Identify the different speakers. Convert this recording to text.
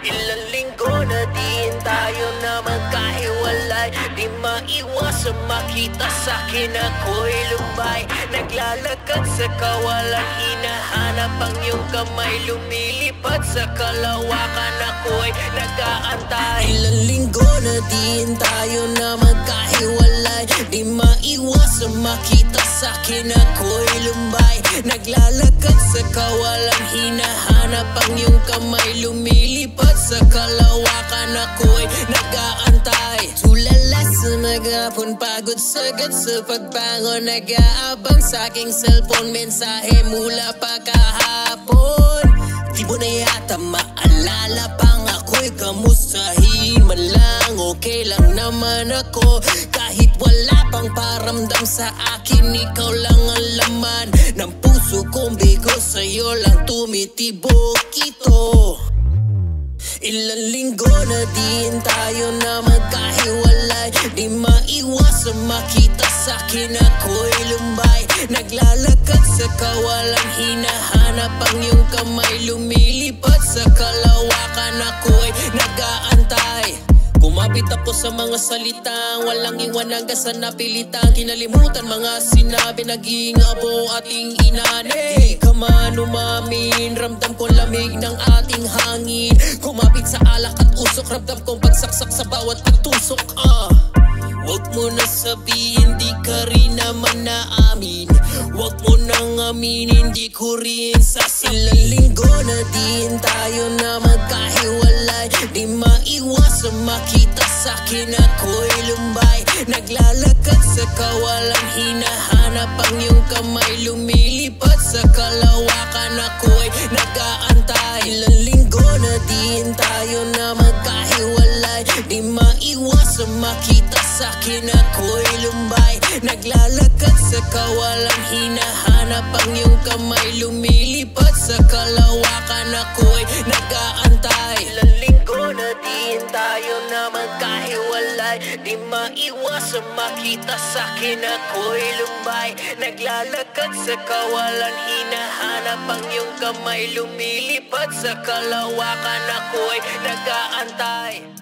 Speaker 1: Ilang linggo na din tayo na magkahiwalay. Di maiwasan makita sa'kin ako'y lumbay. Naglalakad sa kawalan, hinahanap ang iyong kamay. Lumilipad sa kalawakan, ako'y nag-aantay. Ilang linggo na din tayo na magkahiwalay. Di maiwasan makita sa'kin ako'y lumbay. Naglalakad sa kawalan, hinahanap ang iyong kamay. Lumilipad sa kalawakan, ako'y nag-aantay. Tulala sa maghapon, pagod sagad sa pagbangon. Nag-aabang sa aking cellphone, mensahe mula pa kahapon. Di mo na yata maalala pang ako'y kamustahin man lang. Okay lang naman ako kahit wala pang paramdam sa akin. Ikaw lang ang laman ng puso kong bigo, sa'yo lang tumitibok ito. Ilang linggo na din tayo na magkahiwalay. Di maiwasan makita sa'kin ako'y lumbay. Naglalakad sa kawalan, hinahanap ang iyong kamay. Lumilipad sa kalawakan, ako'y nag-aantay. Kumapit ako sa mga salitang walang iwan hanggang sa napilitan. Kinalimutan mga sinabi, naging abo ating inanay. Di ka man umamin, ramdam ko lamig ng ating hangin. Kumapit sa alak at usok, ramdam kong pagsaksak sa bawat pagtusok. Huwag mo na sabihin, di ka rin naman naamin. Huwag mo nang aminin, di ko rin ilang linggo na din tayo na magkahiwalay. Di maiwasan makita sa'kin ako'y lumbay. Naglalakad sa kawalan, hinahanap ang iyong kamay. Lumilipad sa kalawakan, ako'y nag-aantay. Ilang linggo na din tayo na magkahiwalay. Di maiwasan makita sa'kin ako'y lumbay. Naglalakad sa kawalan, hinahanap ang iyong kamay. Lumilipad sa kalawakan, ako'y nag-aantay. Ilang linggo na din tayo na magkahiwalay. Di maiwasan makita sa'kin ako'y lumbay. Naglalakad sa kawalan, hinahanap ang iyong kamay. Lumilipad sa kalawakan, ako'y nag-aantay.